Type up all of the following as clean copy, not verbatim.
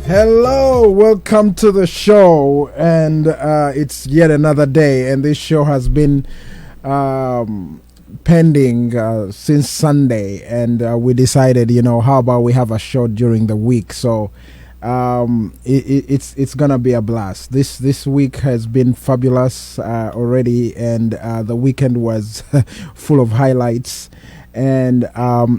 Hello, welcome to the show, and it's yet another day, and this show has been pending since Sunday, and we decided, how about we have a show during the week? So it's gonna be a blast. This week has been fabulous already, and the weekend was full of highlights. And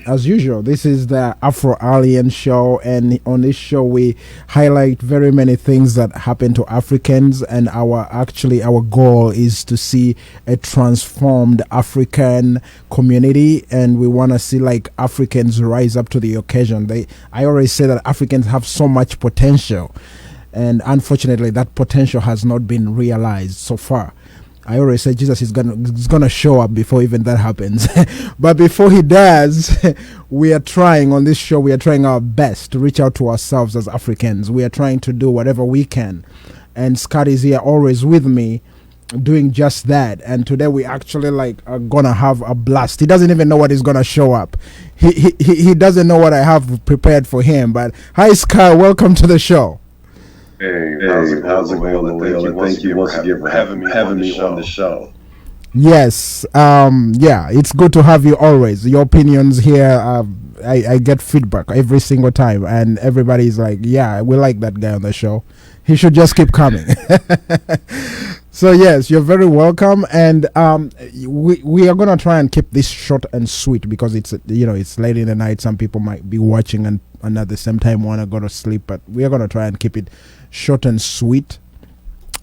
as usual, this is the Afro Alien show, and on this show we highlight very many things that happen to Africans, and our goal is to see a transformed African community, and we want to see like Africans rise up to the occasion. I always say that Africans have so much potential, and unfortunately that potential has not been realized so far. I already said Jesus is gonna show up before even that happens. But before he does, we are trying on this show, we are trying our best to reach out to ourselves as Africans. We are trying to do whatever we can. And Scott is here always with me doing just that. And today we actually are gonna have a blast. He doesn't even know what is gonna show up. He doesn't know what I have prepared for him. But hi Scott, welcome to the show. Hey, how's it going, Lil? Thank you once again for having me on the show. Yes, yeah, it's good to have you always. Your opinions here, I get feedback every single time, and everybody's like, yeah, we like that guy on the show. He should just keep coming. So yes, you're very welcome, and we are gonna try and keep this short and sweet because it's late in the night. Some people might be watching and at the same time want to go to sleep, but we are gonna try and keep it short and sweet.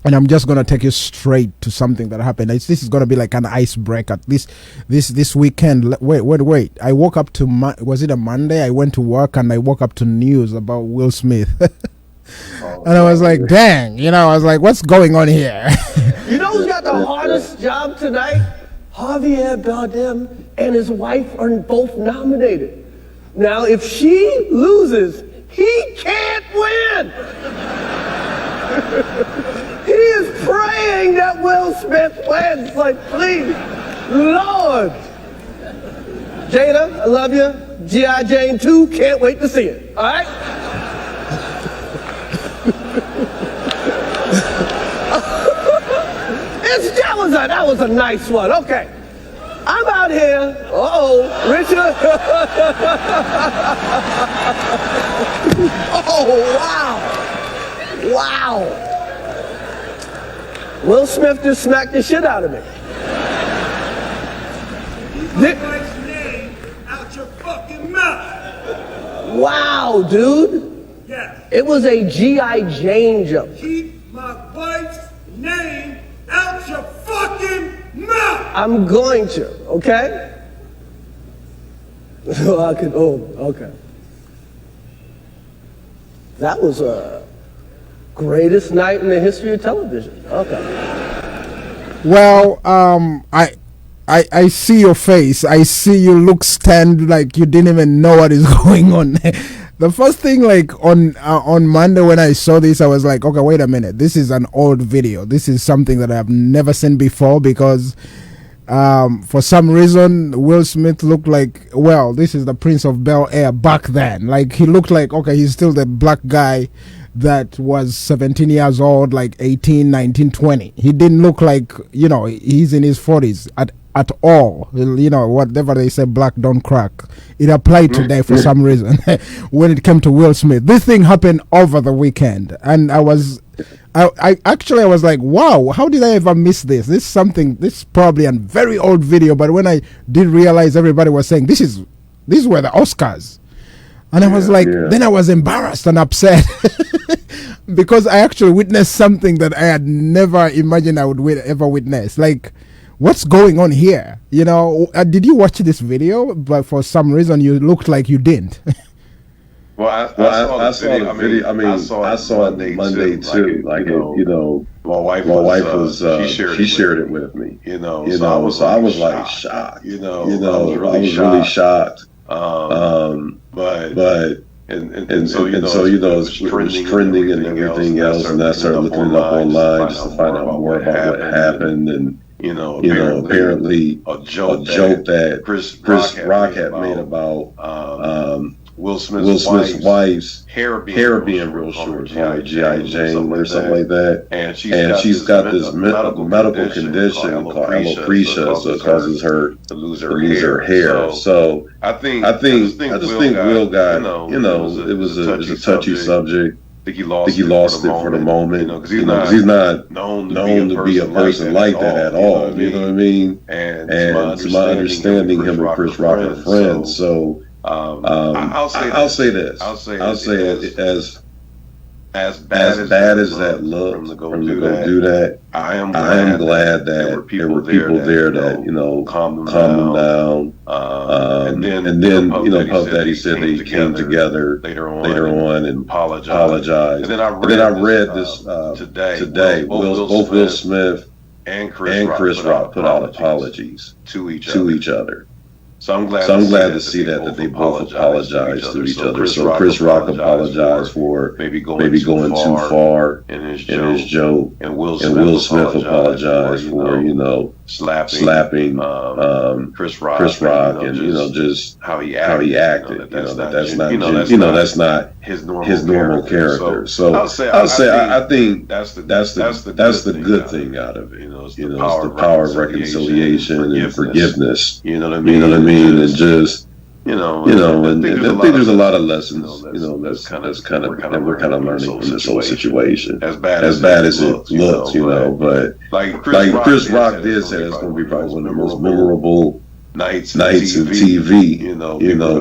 And I'm just gonna take you straight to something that happened. This is gonna be like an icebreaker. This weekend. Wait. I woke up to was it a Monday? I went to work and I woke up to news about Will Smith. And I was like, dang, I was like, what's going on here? You know who's got the hardest job tonight? Javier Bardem and his wife are both nominated. Now, if she loses, he can't win. He is praying that Will Smith wins. Like, please, Lord. Jada, I love you. G.I. Jane 2, can't wait to see it. All right? That was a nice one. Okay. I'm out here. Richard. Oh, wow. Will Smith just smacked the shit out of me. Keep my wife's name out your fucking mouth. Wow, dude. Yes. It was a G.I. Jane joke. Keep my wife's name out your fucking mouth. I'm going to, okay? Okay. That was a greatest night in the history of television. Okay. Well, I see your face. I see you look stunned, like you didn't even know what is going on. The first thing, on Monday when I saw this, I was like, okay, wait a minute. This is an old video. This is something that I have never seen before because for some reason, Will Smith looked like, this is the Prince of Bel-Air back then. Like, he looked like, okay, he's still the black guy that was 17 years old, like 18, 19, 20. He didn't look like, he's in his 40s at all. Whatever they say, black don't crack. It applied today for some reason when it came to Will Smith. This thing happened over the weekend, and I was like, wow, how did I ever miss this? This is probably a very old video, but when I did realize everybody was saying these were the Oscars, and I was like, then I was embarrassed and upset because I actually witnessed something that I had never imagined I would ever witness. Like, what's going on here? Did you watch this video? But for some reason, you looked like you didn't. Well, I saw the video. I saw it Monday too. My wife was she shared it with me. So I was like shocked. I was really shocked. But so it was trending and everything else, and I started looking it up online just to find out more about what happened. And apparently a joke that Chris Rock had made about Will Smith's wife's hair being real short, like G.I. Jane or something like that. And she's got this medical condition called alopecia, so it causes her to lose her hair. So I just think Will got, it was a touchy subject. I think he lost it for the moment, because he's not known to be a person like that at all. You know what I mean? And to my understanding, him and Chris Rock are friends. So I'll say this. I'll say it as bad as that looked from to go do that. I am glad that there were people there that calmed them down. And then Puff Daddy said they came together later on and apologized. And then I read this today. Both Will Smith and Chris Rock put out apologies to each other. So I'm glad to see that they both apologized to each other. So Chris Rock apologized for maybe going too far in his joke, and Will Smith apologized for slapping Chris Rock and just how he acted. That's not his normal character. So I think that's the good thing out of it. It's the power of reconciliation and forgiveness. You know what I mean? And just and I think there's a lot of lessons that's kind of that we're kind of learning from this whole situation. As bad as it looks, but like Chris Rock did say, it's going to be probably one of the most memorable nights in TV.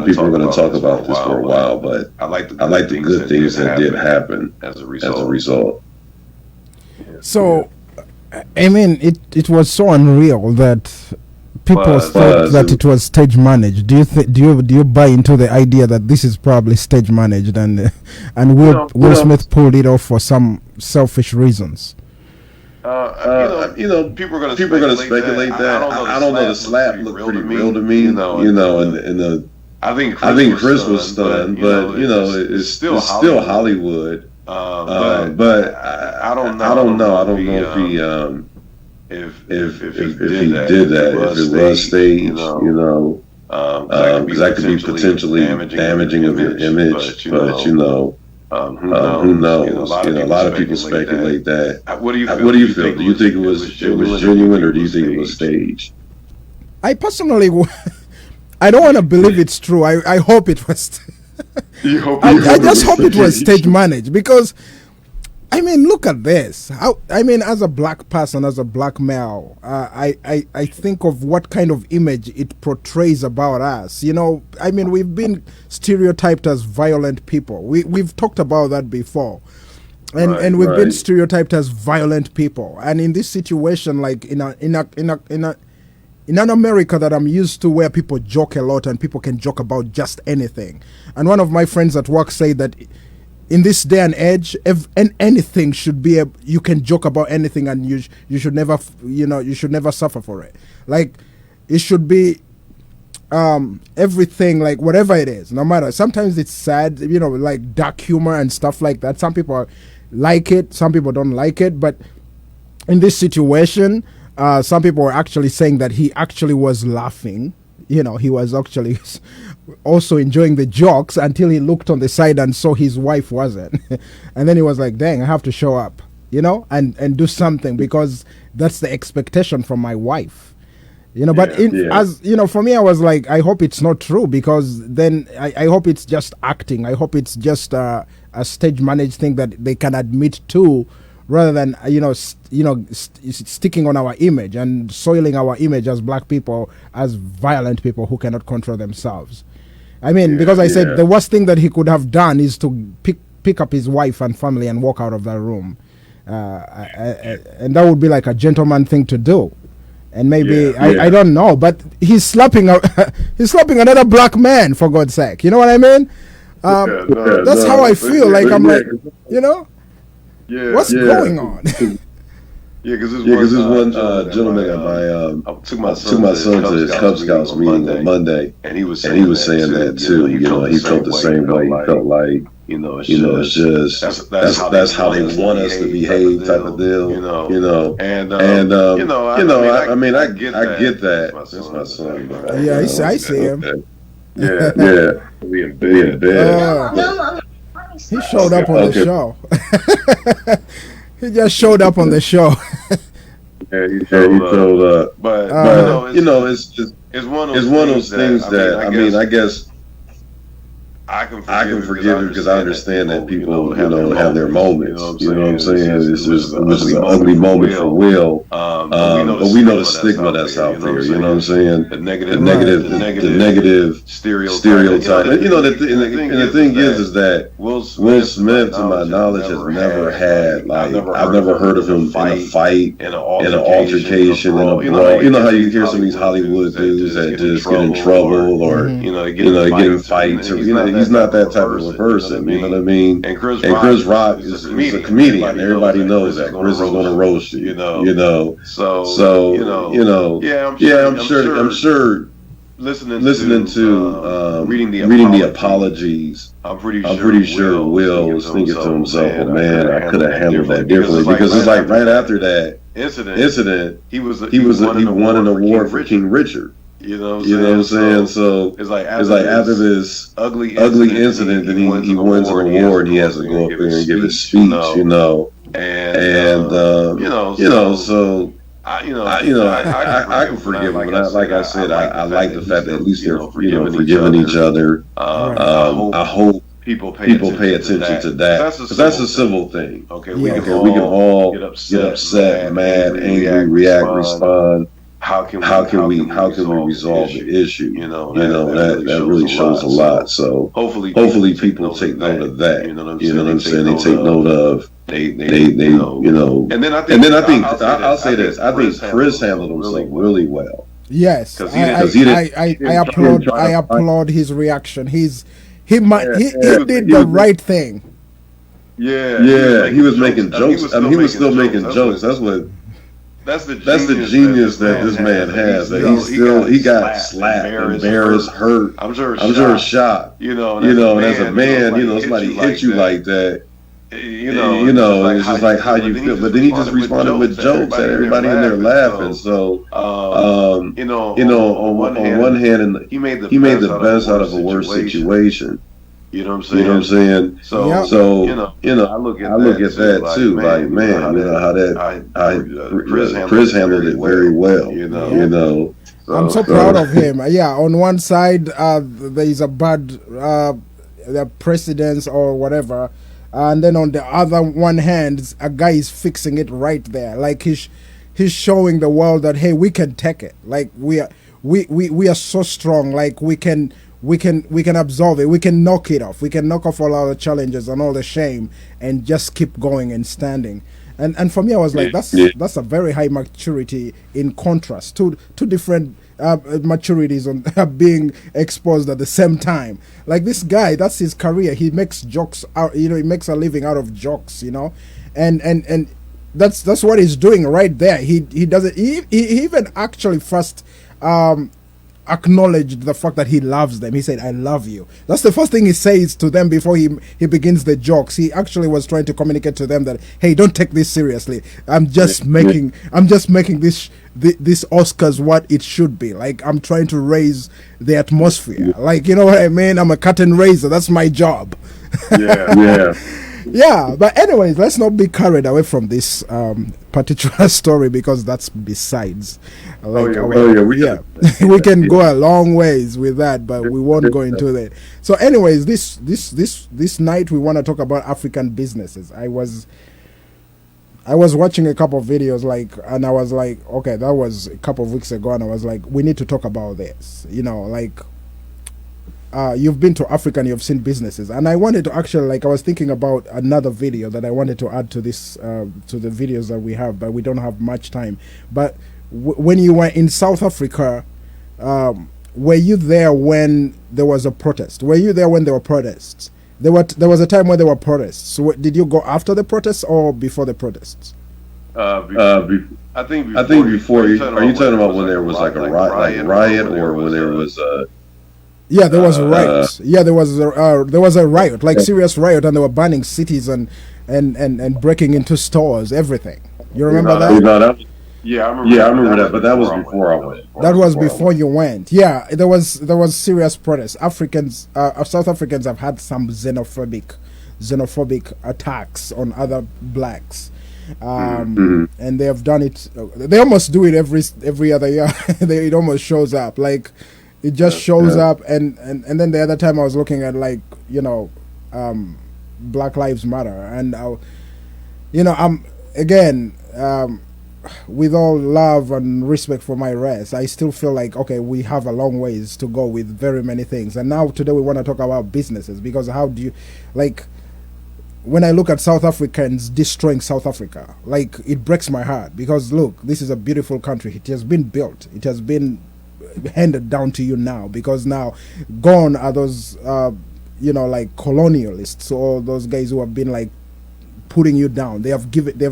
People are going to talk about this for a while, but I like the good things that did happen as a result. So, I mean, it was so unreal that people thought that it was stage managed. Do you buy into the idea that this is probably stage managed and Will Smith pulled it off for some selfish reasons? People are going to speculate that. I don't know. The slap looked pretty real to me. I think Chris was stunned, but it's still Hollywood. But I don't know. I don't know if he did that, if it was staged, because that could be potentially damaging of your image. But who knows? A lot of people speculate that. What do you feel? Do you think it was genuine, or do you think it was staged? I personally, I don't want to believe it's true. I hope it was. I just hope it was stage managed, because I mean, look at this. As a black person, as a black male, I think of what kind of image it portrays about us. We've been stereotyped as violent people. We've talked about that before. And we've been stereotyped as violent people. And in this situation, like in an America that I'm used to, where people joke a lot and people can joke about just anything. And one of my friends at work say that in this day and age, anything should be you can joke about anything, and you should never suffer for it. Like, it should be everything, like whatever it is, no matter. Sometimes it's sad, like dark humor and stuff like that. Some people like it, some people don't like it. But in this situation, some people were actually saying that he actually was laughing. He was actually also enjoying the jokes until he looked on the side and saw his wife wasn't. And then he was like, dang, I have to show up, and do something, because that's the expectation from my wife. For me, I was like, I hope it's not true, because then I hope it's just acting. I hope it's just a stage managed thing that they can admit to, rather than sticking on our image and soiling our image as black people as violent people who cannot control themselves. Because I said the worst thing that he could have done is to pick up his wife and family and walk out of that room, and that would be like a gentleman thing to do. And maybe I don't know, but he's slapping another black man, for God's sake. You know what I mean? That's how I feel. Like, I'm like, what's going on? Because this one gentleman I took my son to his Cub Scouts meeting on Monday, and he was saying that too. He felt the same way. He felt like it's just that's how they want us to behave, type of deal. I get that. That's my son. I see him. We in bed. He showed up on the show. He just showed up on the show. He told but you know, it's one of those things that I guess I can forgive him because I understand that people, have their moments. You know what I'm saying? This is an ugly moment for Will. But we know the stigma that's out there. You know what I'm saying? The negative stereotype. And the thing is that Will Smith, to my knowledge, has never had I've never heard of him in a fight, in an altercation, in a brawl. You know how you hear some of these Hollywood dudes that just get in trouble or get in fights or he's not that type of a person, you know what I mean? And Chris Rock is a comedian. Everybody knows that. Chris is going to roast you, So I'm sure. Listening to reading the apologies, I'm pretty sure Will was thinking to himself, "Oh man, I could have handled that differently." Because it's like right after that incident, he won an award for King Richard. You know what I'm saying? So it's like after this ugly incident, then he wins an award. He has to go up there and give his speech. So I can forgive him. But like I said, I like the fact that at least they're forgiving each other. I hope people pay attention to that because that's a civil thing. Okay, we can all get upset, mad, angry, react, respond. How can we resolve the issue? That really shows a lot. So hopefully people take note of that. You know what I'm saying? They take note of they. And then I think I'll say this. I think Chris handled himself really well. Yes, I applaud his reaction. He did the right thing. Yeah, he was making jokes. He was still making jokes. That's the genius that this man has. That he got slapped, embarrassed, hurt. I'm sure shocked. And as a man, somebody hit you like that. It's just like how you feel. But then he just responded with jokes at everybody in there laughing. So, on one hand, he made the best out of a worse situation. You know what I'm saying? So I look at that too. Like, man, how Chris handled it very well. I'm so proud of him. Yeah, on one side, there is a bad the presidents or whatever, and then on the other one hand, a guy is fixing it right there. Like he's showing the world that hey, we can take it. Like we are so strong. Like we can absorb it. We can knock it off. We can knock off all our challenges and all the shame and just keep going and standing. And for me, I was like, that's a very high maturity in contrast to two different maturities on being exposed at the same time. Like this guy, that's his career. He makes jokes out. He makes a living out of jokes. And that's what he's doing right there. He does it. He even actually first. Acknowledged the fact that he loves them. He said, "I love you." That's the first thing he says to them before he begins the jokes. He actually was trying to communicate to them that, "Hey, don't take this seriously. I'm just making this Oscars what it should be. Like I'm trying to raise the atmosphere. Like you know what I mean? I'm a curtain raiser. That's my job." Yeah. Yeah, but anyways, let's not be carried away from this particular story because that's besides. We can go a long ways with that, but we won't go into that. So, anyways, this night we want to talk about African businesses. I was watching a couple of videos, and I was like, okay, that was a couple of weeks ago, and I was like, we need to talk about this. You've been to Africa and you've seen businesses, and I wanted to actually, I was thinking about another video that I wanted to add to this, to the videos that we have, but we don't have much time. But when you were in South Africa, were you there when there was a protest? Were you there when there were protests? There was a time when there were protests. So did you go after the protests or before the protests? I think before. Are you talking about when there was like a riot, or when there was Yeah, there was a riot. There was a riot, like serious riot, and they were burning cities and breaking into stores, everything. You remember that? Yeah, I remember that, but that was before I went. That was before you went. Yeah, there was serious protest. South Africans have had some xenophobic attacks on other blacks, and they have done it. They almost do it every other year. It almost shows up, like it just shows up, and then the other time I was looking at, like, Black Lives Matter, and I'm again. With all love and respect for my race, I still feel like, okay, we have a long ways to go with very many things. And now today we want to talk about businesses, because how do you, like, when I look at South Africans destroying South Africa, like, it breaks my heart, because look, this is a beautiful country. It has been built. It has been handed down to you now, because now gone are those, like colonialists, or those guys who have been like putting you down. They have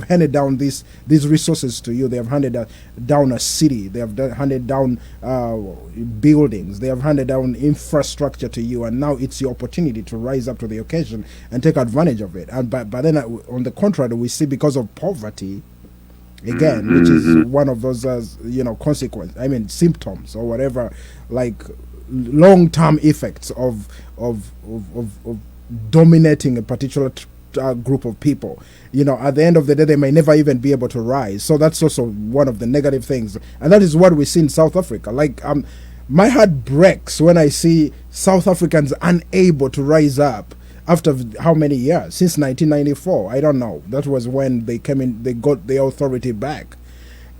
handed down these resources to you. They have handed down a city. They have handed down buildings. They have handed down infrastructure to you, and now it's your opportunity to rise up to the occasion and take advantage of it. And but then on the contrary, we see, because of poverty, again, which is one of those symptoms or whatever, like long-term effects of dominating a particular group of people. At the end of the day, they may never even be able to rise. So that's also one of the negative things, and that is what we see in South Africa. Like, my heart breaks when I see South Africans unable to rise up after how many years? Since 1994. I don't know. That was when they came in, they got the authority back,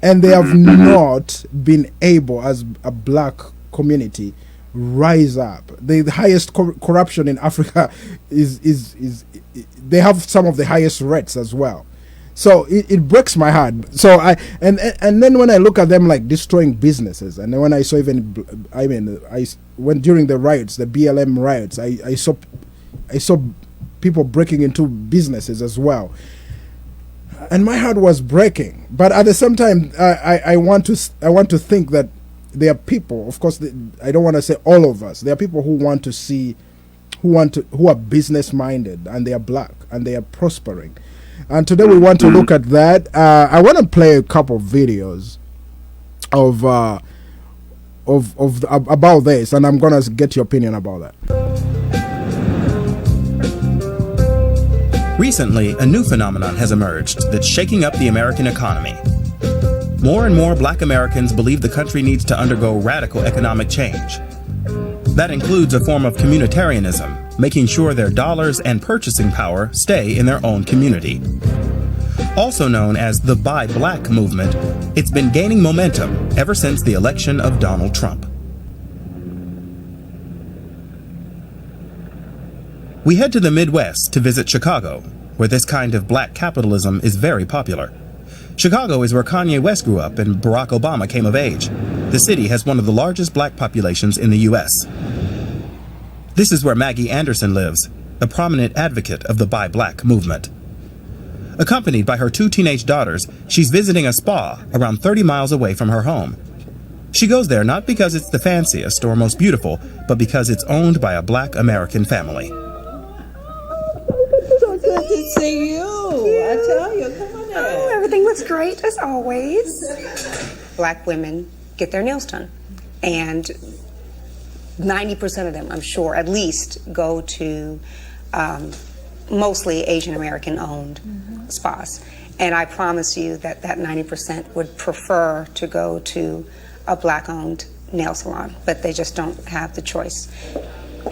and they have not been able, as a black community, rise up. The highest corruption in Africa is they have some of the highest rates as well. So it breaks my heart. So and then when I look at them, like, destroying businesses, and then when I saw when during the riots, the BLM riots, I saw people breaking into businesses as well, and my heart was breaking. But at the same time, I want to think that there are people, of course, I don't want to say all of us, there are people who are business minded, and they are black, and they are prospering. And today we want to look at that. I want to play a couple of videos of about this, and I'm gonna get your opinion about that. Recently, a new phenomenon has emerged that's shaking up the American economy. More and more black Americans believe the country needs to undergo radical economic change. That includes a form of communitarianism, making sure their dollars and purchasing power stay in their own community. Also known as the Buy Black movement, it's been gaining momentum ever since the election of Donald Trump. We head to the Midwest to visit Chicago, where this kind of black capitalism is very popular. Chicago is where Kanye West grew up and Barack Obama came of age. The city has one of the largest black populations in the U.S. This is where Maggie Anderson lives, a prominent advocate of the Buy Black movement. Accompanied by her 2 teenage daughters, she's visiting a spa around 30 miles away from her home. She goes there not because it's the fanciest or most beautiful, but because it's owned by a black American family. So good to see you. I tell you, come on in. Oh, everything looks great, as always. Black women get their nails done, and 90% of them, I'm sure, at least go to mostly Asian American owned spas. And I promise you that 90% would prefer to go to a black owned nail salon, but they just don't have the choice.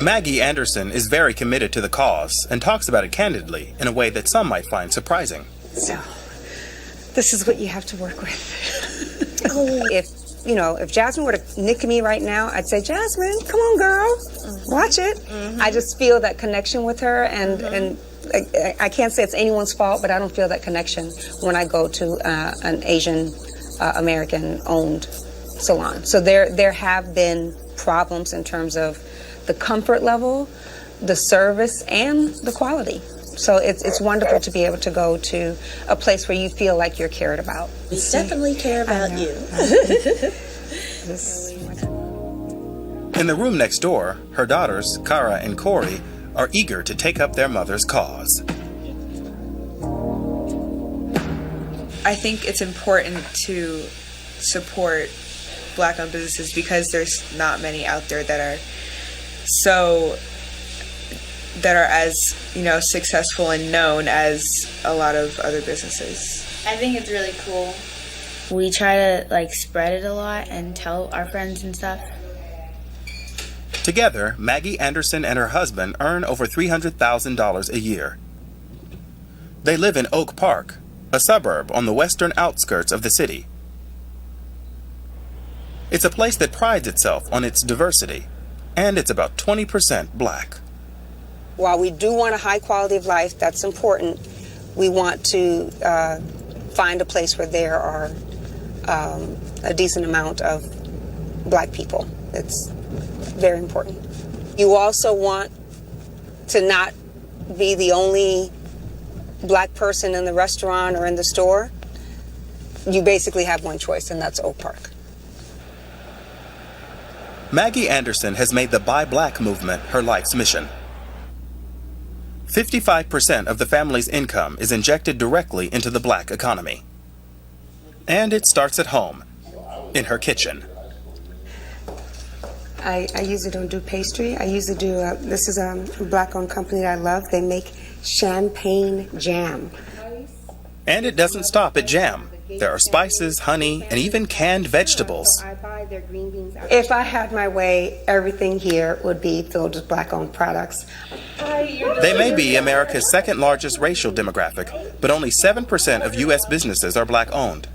Maggie Anderson is very committed to the cause and talks about it candidly in a way that some might find surprising. So, this is what you have to work with. If Jasmine were to nick me right now, I'd say, Jasmine, come on, girl, watch it. I just feel that connection with her, and I can't say it's anyone's fault, but I don't feel that connection when I go to an Asian American-owned salon. So there have been problems in terms of the comfort level, the service, and the quality. So it's wonderful to be able to go to a place where you feel like you're cared about. We definitely care about you. In the room next door, her daughters, Kara and Corey, are eager to take up their mother's cause. I think it's important to support Black-owned businesses because there's not many out there that are as, you know, successful and known as a lot of other businesses. I think it's really cool. We try to like spread it a lot and tell our friends and stuff. Together, Maggie Anderson and her husband earn over $300,000 a year. They live in Oak Park, a suburb on the western outskirts of the city. It's a place that prides itself on its diversity, and it's about 20% Black. While we do want a high quality of life, that's important, we want to find a place where there are a decent amount of Black people. It's very important. You also want to not be the only Black person in the restaurant or in the store. You basically have one choice, and that's Oak Park. Maggie Anderson has made the Buy Black movement her life's mission. 55% of the family's income is injected directly into the Black economy. And it starts at home, in her kitchen. I usually don't do pastry. I usually do, this is a Black-owned company that I love. They make champagne jam. And it doesn't stop at jam. There are spices, honey, and even canned vegetables. If I had my way, everything here would be filled with Black-owned products. They may be America's second largest racial demographic, but only 7% of U.S. businesses are Black-owned.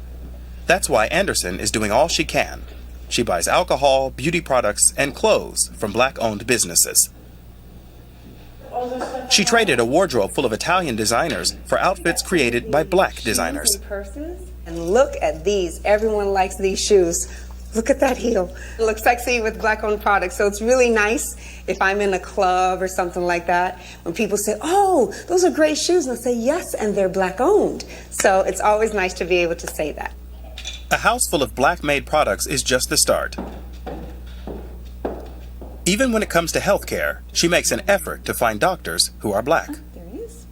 That's why Anderson is doing all she can. She buys alcohol, beauty products, and clothes from Black-owned businesses. She traded a wardrobe full of Italian designers for outfits created by Black designers. And look at these. Everyone likes these shoes. Look at that heel. It looks sexy with Black-owned products. So it's really nice if I'm in a club or something like that, when people say, oh, those are great shoes. And I say, yes, and they're Black-owned. So it's always nice to be able to say that. A house full of Black-made products is just the start. Even when it comes to healthcare, she makes an effort to find doctors who are Black. There he is.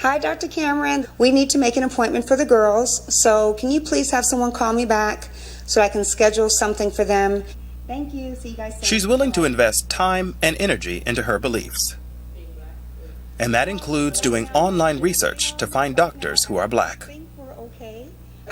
Hi, Dr. Cameron. We need to make an appointment for the girls, so can you please have someone call me back so I can schedule something for them? Thank you. See you guys soon. She's willing to invest time and energy into her beliefs. And that includes doing online research to find doctors who are Black.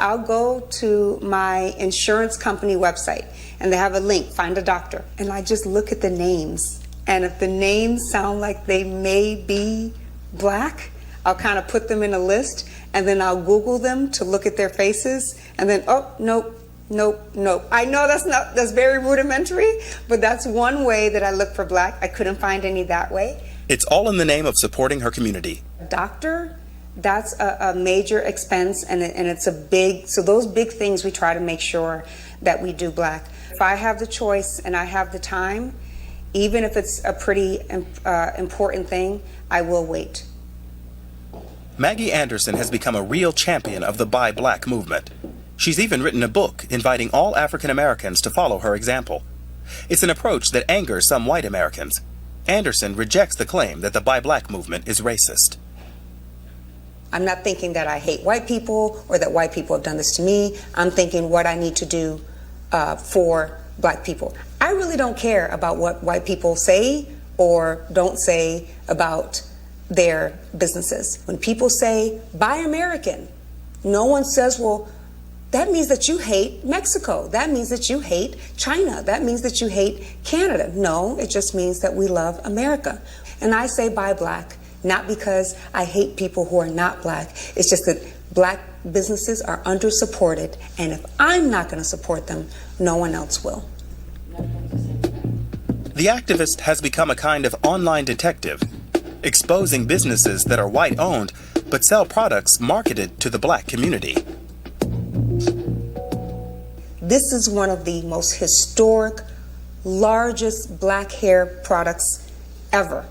I'll go to my insurance company website and they have a link, find a doctor. And I just look at the names. And if the names sound like they may be Black, I'll kind of put them in a list and then I'll Google them to look at their faces. And then, oh, nope, nope, nope. I know that's very rudimentary, but that's one way that I look for Black. I couldn't find any that way. It's all in the name of supporting her community. Doctor, that's a major expense, and it's a big, so those big things we try to make sure that we do Black. If I have the choice and I have the time, even if it's a pretty important thing, I will wait. Maggie Anderson has become a real champion of the Buy Black movement. She's even written a book inviting all African Americans to follow her example. It's an approach that angers some white Americans. Anderson rejects the claim that the Buy Black movement is racist. I'm not thinking that I hate white people or that white people have done this to me. I'm thinking what I need to do for Black people. I really don't care about what white people say or don't say about their businesses. When people say, buy American, no one says, well, that means that you hate Mexico. That means that you hate China. That means that you hate Canada. No, it just means that we love America. And I say buy Black. Not because I hate people who are not Black. It's just that Black businesses are under-supported, and if I'm not going to support them, no one else will. The activist has become a kind of online detective, exposing businesses that are white-owned but sell products marketed to the Black community. This is one of the most historic, largest Black hair products ever.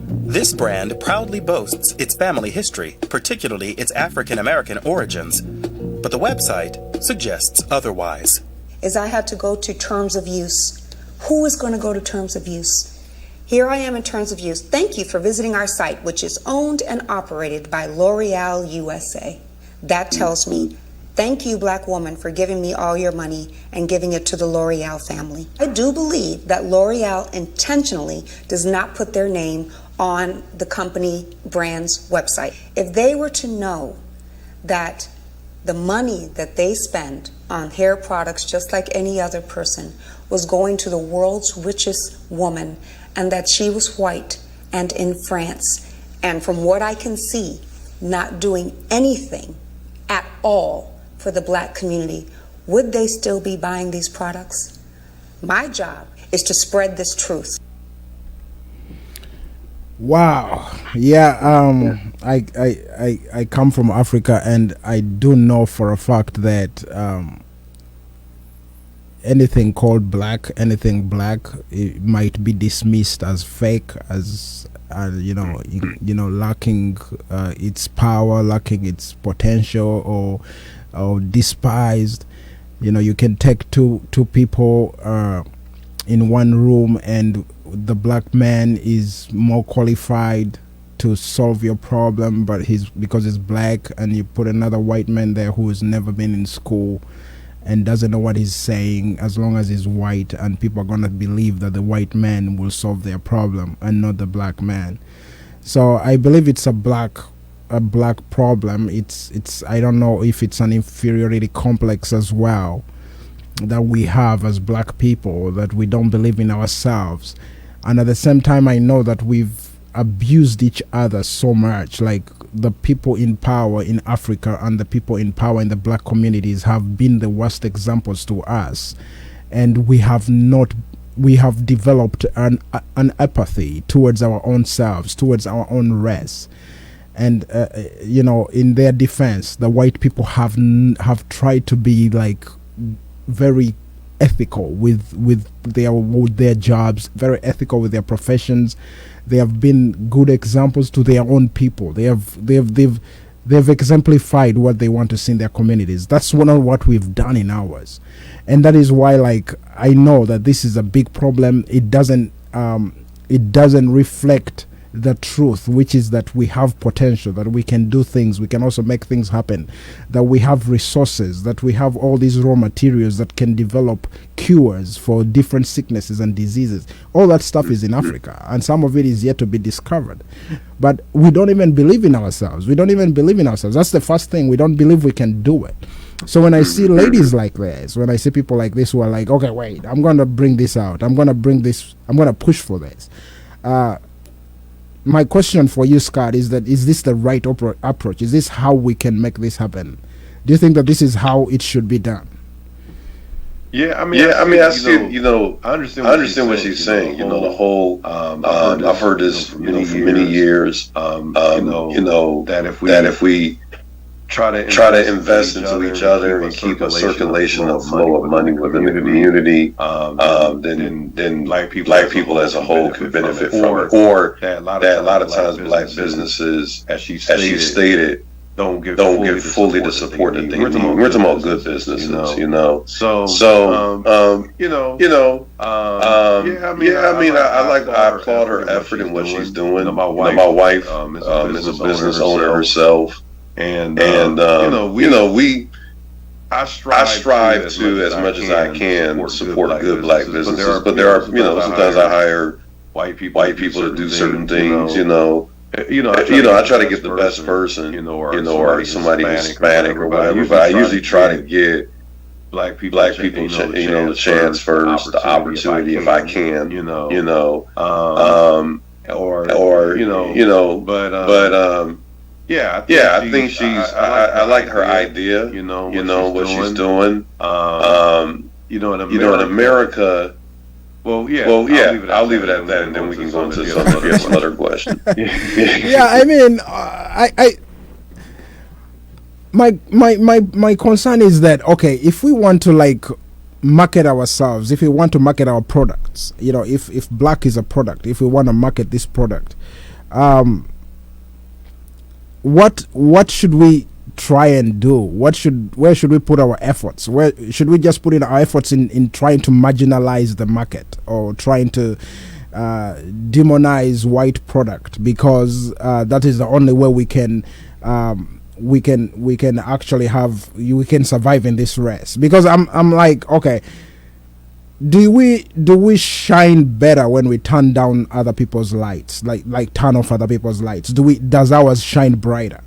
This brand proudly boasts its family history, particularly its African-American origins, but the website suggests otherwise. Is I had to go to terms of use. Who is going to go to terms of use? Here I am in terms of use. Thank you for visiting our site, which is owned and operated by L'Oreal USA. That tells me, thank you, Black woman, for giving me all your money and giving it to the L'Oreal family. I do believe that L'Oreal intentionally does not put their name on the company brand's website. If they were to know that the money that they spend on hair products, just like any other person, was going to the world's richest woman, and that she was white and in France, and from what I can see, not doing anything at all for the Black community, would they still be buying these products? My job is to spread this truth. Wow. Yeah, I come from Africa, and I do know for a fact that anything called black, anything black, it might be dismissed as fake, as lacking its power, lacking its potential, or despised. You can take two people in one room, and the black man is more qualified to solve your problem, but because he's black, and you put another white man there who has never been in school and doesn't know what he's saying, as long as he's white, and people are gonna believe that the white man will solve their problem and not the black man. So I believe it's a black problem. It's I don't know if it's an inferiority complex as well that we have as black people, that we don't believe in ourselves. And at the same time, I know that we've abused each other so much. Like, the people in power in Africa and the people in power in the black communities have been the worst examples to us, and we have developed an apathy towards our own selves, towards our own race. And in their defense, the white people have tried to be like very ethical with their jobs, very ethical with their professions. They have been good examples to their own people. They've exemplified what they want to see in their communities. That's one of what we've done in ours, and that is why, like, I know that this is a big problem. It doesn't reflect the truth, which is that we have potential, that we can do things, we can also make things happen, that we have resources, that we have all these raw materials that can develop cures for different sicknesses and diseases. All that stuff is in Africa, and some of it is yet to be discovered. But we don't even believe in ourselves. That's the first thing. We don't believe we can do it. So when I see ladies like this, when I see people like this who are like, okay, wait, I'm going to bring this out, I'm going to push for this. My question for you, Scott, is this the right approach? Is this how we can make this happen? Do you think that this is how it should be done? I see. I understand what she's saying. The whole. I've heard this, for many years. That if we try to invest into each other and keep a circulation of flow of money within the community, then black people as a whole could benefit from it. Or that a lot of times black businesses, as you stated, don't get fully the support that they need. We're talking about good businesses, I applaud her effort in what she's doing. My wife is a business owner herself. And I strive to, as much as I can, support good black businesses. But there are, sometimes I hire white people to do certain things. I try to get the best person, or somebody who's Hispanic or whatever. But I usually try to get black people, the chance first, the opportunity if I can, I think she's. I like her idea. What she's doing. In America. I'll leave it at that, and then we can go into some other question. My concern is that, okay, if we want to market ourselves, if we want to market our products, if black is a product, if we want to market this product, what should we try and do? Where should we put our efforts? Where should we just put in our efforts in trying to marginalize the market, or trying to demonize white product, because that is the only way we can actually we can survive in this race. Because I'm like, okay, do we shine better when we turn down other people's lights, like turn off other people's lights? Does ours shine brighter?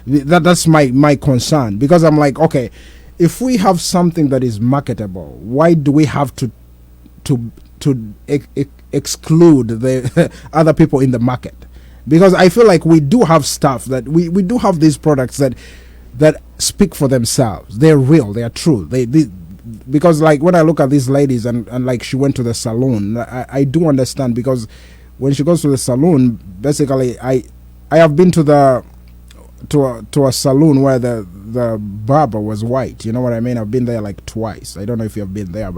That's my concern, because I'm like, okay, if we have something that is marketable, why do we have to exclude the other people in the market? Because I feel like we do have stuff that we do have these products that speak for themselves. They're real, they are true. Because like when I look at these ladies and like she went to the salon, I do understand, because when she goes to the salon, basically I have been to a salon where the barber was white. You know what I mean? I've been there like twice. I don't know if you've been there,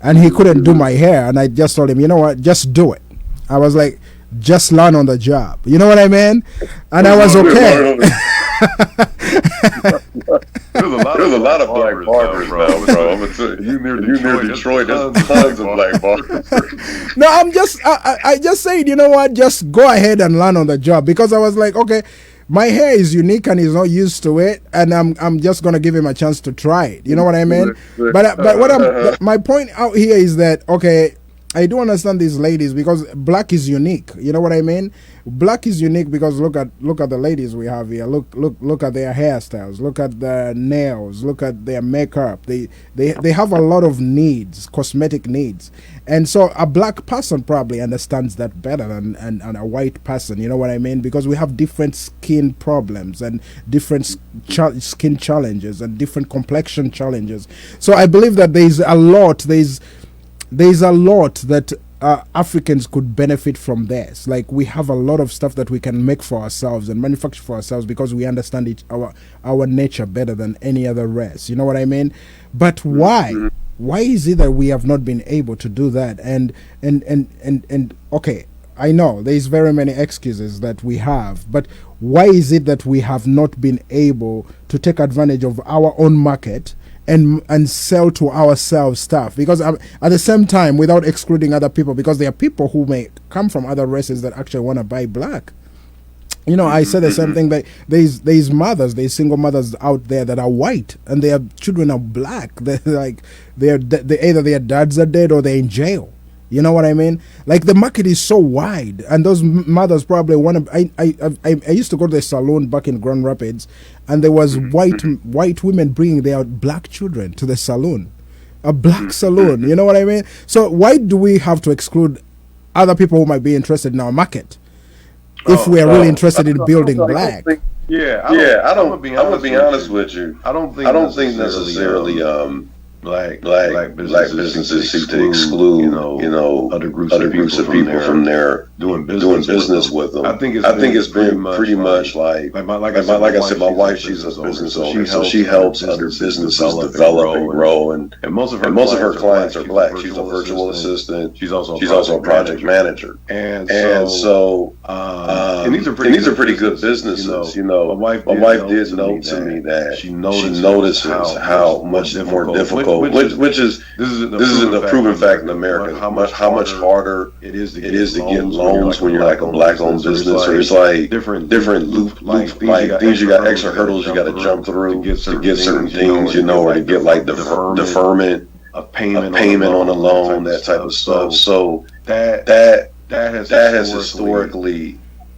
and he couldn't do my hair, and I just told him, you know what, just do it. I was like, just learn on the job. You know what I mean? And I was okay. There's a lot of black barbers, bro. You near Detroit, there's tons of black barbers. No, I just said, you know what, just go ahead and learn on the job, because I was like, okay, my hair is unique and he's not used to it, and I'm just gonna give him a chance to try it. You know what I mean? But what my point out here is that, okay, I do understand these ladies, because black is unique. You know what I mean? Black is unique because look at the ladies we have here. Look at their hairstyles. Look at their nails. Look at their makeup. They have a lot of needs, cosmetic needs, and so a black person probably understands that better than a white person. You know what I mean? Because we have different skin problems and different skin challenges and different complexion challenges. So I believe that there's a lot that Africans could benefit from this. Like, we have a lot of stuff that we can make for ourselves and manufacture for ourselves, because we understand our nature better than any other race. You know what I mean? But why is it that we have not been able to do that? And okay, I know there's very many excuses that we have, but why is it that we have not been able to take advantage of our own market and sell to ourselves stuff? Because at the same time, without excluding other people, because there are people who may come from other races that actually want to buy black. You know, I said the same thing, that there's single mothers out there that are white and their children are black. They're like either their dads are dead or they're in jail. You know what I mean? Like, the market is so wide, and those mothers probably want to. I used to go to the salon back in Grand Rapids, and there was white women bringing their black children to the salon, a black salon. You know what I mean? So why do we have to exclude other people who might be interested in our market if we are really interested in building black? I'm gonna be honest with you. I don't think necessarily black businesses seek to exclude other groups of people from there doing business with them. I think it's been pretty much like I said, my wife, she's a business owner, so she helps other businesses develop and grow, and most of her clients are black. She's a virtual assistant. She's also a project manager, and so these are pretty good businesses. My wife did note to me that she notices how much more difficult, which is this is a proven fact in America, how much harder it is to get loans when you're like a black-owned business, or it's like different things you got, extra hurdles you got to jump through to get certain things, or to get like deferment, a payment on a loan, that type of stuff. So that has historically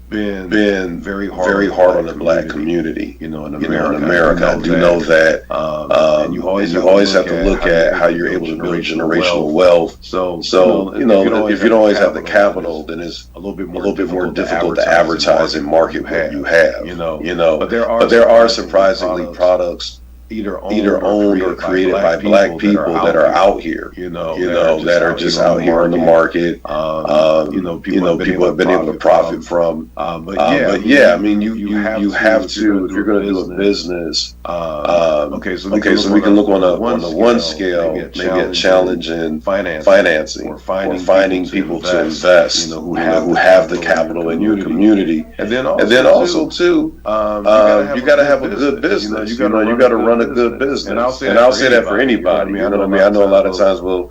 been very hard on the black community, in America. I do know that, and you always have to look at how you're able to build generational wealth. So if you don't always have the capital, then it's a little bit more difficult to advertise and market what you have. But there are surprisingly products either owned or created by black people that are out here, that are just out here in the market. People have been able to profit from. But yeah, I mean, you have to, if you're going to do a business. Okay, so we can look on the one scale, maybe a challenge in financing or finding people to invest who have the capital in your community, and then also too, you got to have a good business. You got to run run a good business. And I'll say that for anybody. You know what I mean? I know a lot of times we'll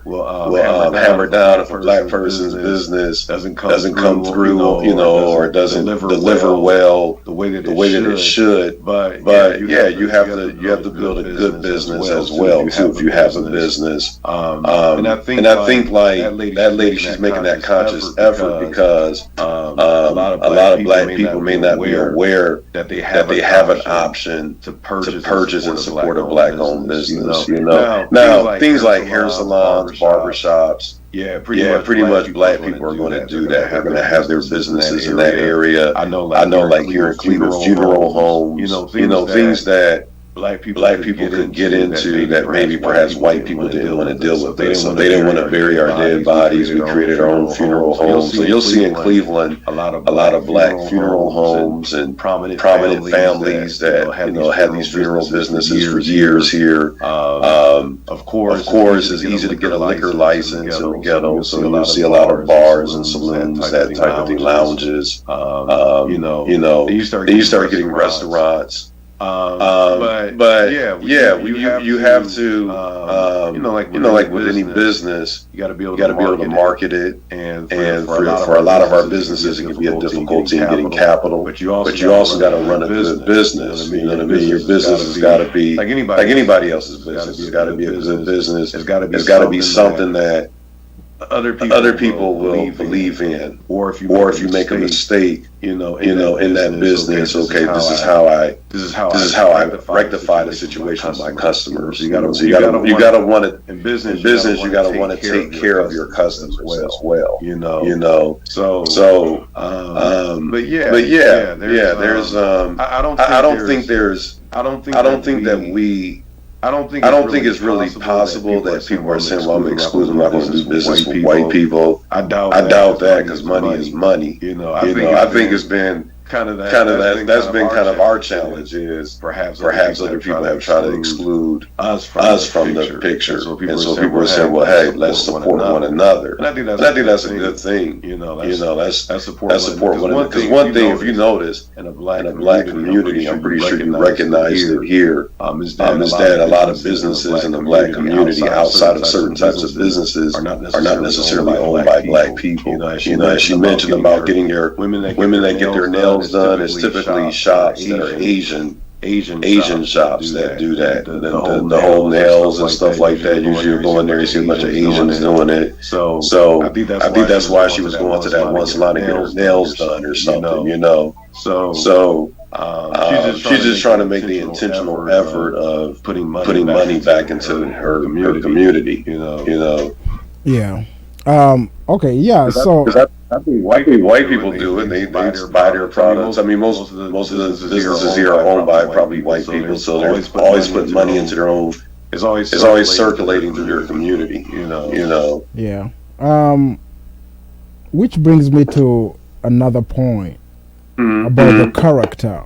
hammer down if a black person's business doesn't come through, or doesn't deliver well the way that it should. But yeah, you have to build a good business as well too if you have a business. And I think like that lady, she's making that conscious effort because a lot of black people may not be aware that they have an option to purchase and support a black-owned business. Now things like hair salons, barbershops. Yeah, pretty much black people are going to do that. They're going to have their businesses in that area. I know like here in Cleveland, funeral homes. Things that black people could get into that maybe perhaps white people didn't want to deal with it. So they didn't want to bury our dead bodies. We created our own funeral homes. So you'll see in Cleveland a lot of black funeral homes and prominent families that had these funeral businesses for years here. Of course, it's easy to get a liquor license in the ghetto. So you'll see a lot of bars and saloons, that type of thing, lounges. Then you start getting restaurants. But you have to like with any business, you got to be able to market it, and for a lot of our businesses, it can be a difficulty in getting capital. But you also got to run a good business. You know what I mean? Your business has got to be like anybody else's business. It's got to be a good business. It's got to be something that other people will believe in, or if you make a mistake, in that business, okay, this is how I rectify the situation with my customers. You gotta want it in business. You gotta want to take care of your customers as well. I don't think it's really possible that people are saying, well, I'm excluding, I'm not going to do business with white people. I doubt that because money is money. I think it's been that's been kind of our challenge, is perhaps other people have tried to exclude us from the picture. And so people are saying, well, hey, let's support one another. And I think that's a good thing. Let's support one another. Because one thing, if you notice, in a black community, I'm pretty sure you recognize it here, is that a lot of businesses in the black community outside of certain types of businesses are not necessarily owned by black people. As she mentioned about getting your women that get their nails done, is typically shops that are Asian shops that do that. The whole nails and stuff like that. Usually you go in there, you see a bunch of Asians doing it. So I think that's why she was going to that one salon to get her nails done or something. So she's just trying to make the intentional effort of putting money back into her community. Yeah. Okay. Yeah. So. I think white people do it. They buy their products. I mean, most of the businesses here are owned by probably white people, so they're always putting money into their own. It's always circulating through their community. Yeah. Which brings me to another point about the character,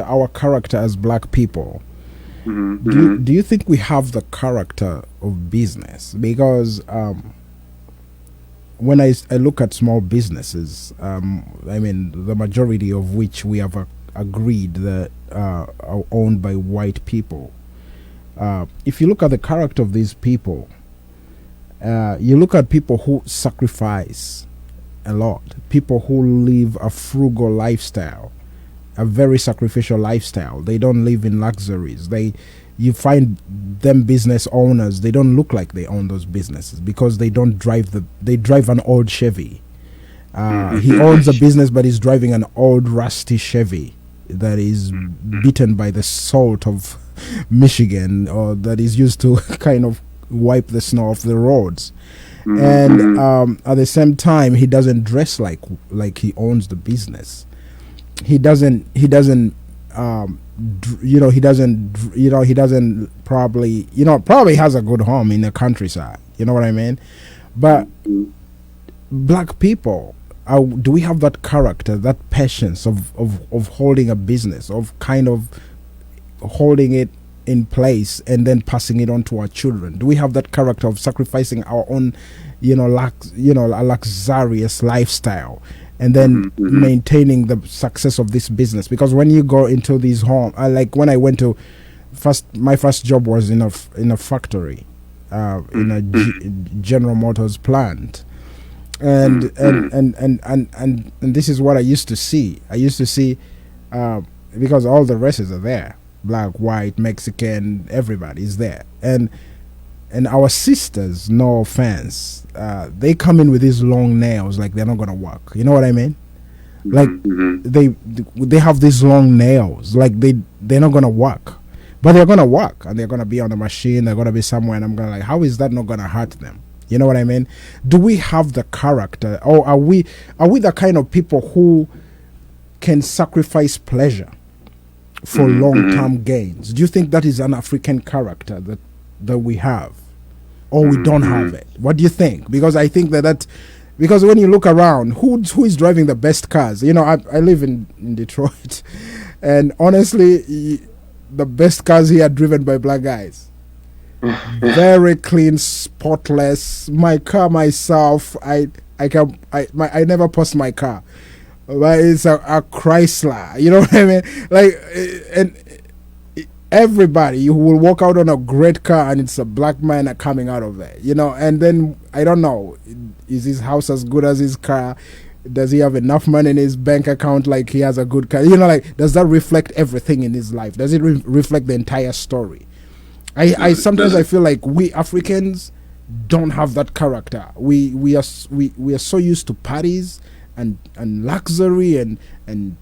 our character as black people. Do you think we have the character of business? Because when I look at small businesses, I mean, the majority of which we have agreed that are owned by white people. If you look at the character of these people, you look at people who sacrifice a lot, people who live a frugal lifestyle, a very sacrificial lifestyle. They don't live in luxuries. You find them business owners, they don't look like they own those businesses because they don't drive they drive an old Chevy. He owns a business, but he's driving an old rusty Chevy that is beaten by the salt of Michigan, or that is used to kind of wipe the snow off the roads. And at the same time, he doesn't dress like he owns the business. He doesn't probably has a good home in the countryside. You know what I mean? But black people, do we have that character, that patience of holding a business, of kind of holding it in place and then passing it on to our children? Do we have that character of sacrificing our own, a luxurious lifestyle, and then maintaining the success of this business? Because when you go into these homes, like when I went to my first job was in a factory, in a General Motors plant, and this is what I used to see. I used to see because all the races are there, black, white, Mexican, everybody's there, and our sisters, no offense, they come in with these long nails like they're not gonna work. You know what I mean? Like they have these long nails like they're not gonna work, but they're gonna work and they're gonna be on the machine. They're gonna be somewhere, and I'm gonna like, how is that not gonna hurt them? You know what I mean? Do we have the character, or are we the kind of people who can sacrifice pleasure for long-term gains? Do you think that is an African character that we have, or we don't have it? What do you think? Because I think that because when you look around, who is driving the best cars? You know, I live in Detroit, and honestly, the best cars here are driven by black guys. Very clean, spotless. My car myself, I never post my car, but it's a Chrysler. You know what I mean? Like, and everybody, you will walk out on a great car and it's a black man coming out of there, you know. And then I don't know, is his house as good as his car? Does he have enough money in his bank account like he has a good car? You know, like, does that reflect everything in his life? Does it reflect the entire story? I sometimes I feel like we Africans don't have that character. We are so used to parties and luxury and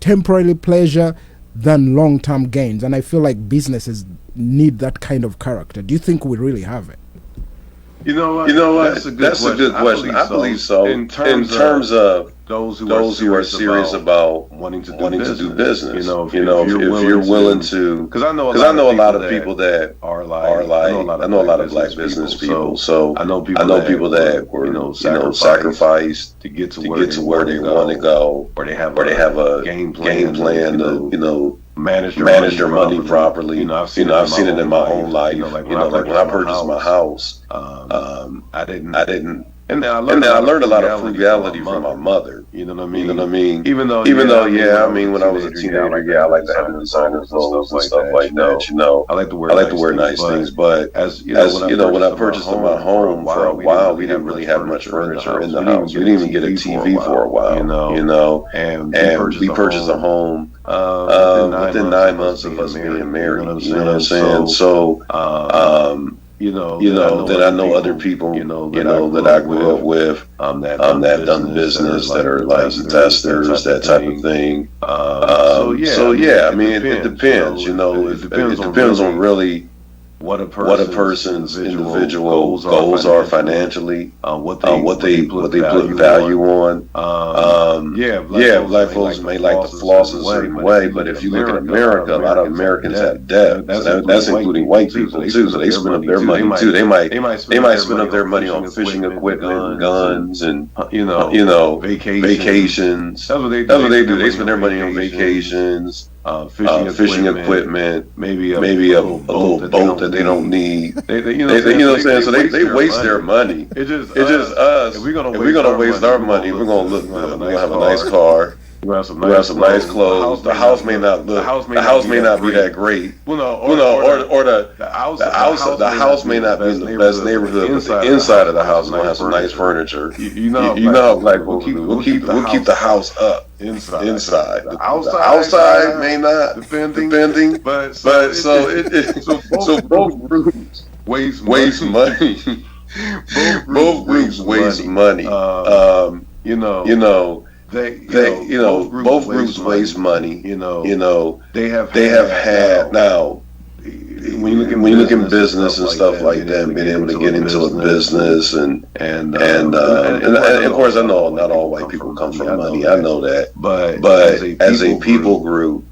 temporary pleasure than long-term gains, and I feel like businesses need that kind of character. Do you think we really have it? You know what? That's a good question. I believe so. In terms of those who are serious about wanting to do business. You know, if you're willing to, because I know a lot of people that are like I know a lot of black business people. So I know people that were sacrificed to get to where they want to go, or they have a game plan to manage their money properly. You know, I've seen it in my own life. Like when I purchased my house, I didn't. And then I learned a lot of frugality from my mother. You know what I mean? Even though, yeah, I mean, when I was a teenager, I like to have designer clothes and stuff like that. You know, I like to wear nice things. But as you know, when I purchased my home for a while, we didn't really have much furniture in the house. We didn't even get a TV for a while. You know, and we purchased a home within 9 months of us being married. You know what I'm saying? So. Then I know other people, that I grew up with, that have done business, that are like investors, that type of thing. So yeah, I mean, it depends, it depends on really what a person's individual goals are financially, what they put value on. Black folks may like to floss in a certain way, but if you look at America, a lot of Americans have debt. That's including white people too. So they spend up their money too. They might spend up their money on fishing equipment, guns, and vacations. That's what they do. They spend their money on vacations. Fishing equipment, maybe a little boat that they don't need. You know what I'm saying? So they waste their money. It's just us. If we're gonna waste our money, we're gonna look good. We're gonna have a nice car. We have some nice clothes. The house may not be that great. The house may not be in the best neighborhood, but the inside of the house is gonna have some nice furniture. You know how black folks do. We'll keep the house up. Inside. The outside may not, depending. But so both groups waste money. Both groups waste money. Both groups waste money. They have had now. When you look in business and stuff like that, being able to get into a business and of course I know not all white people come from money. I know that, but as a people group,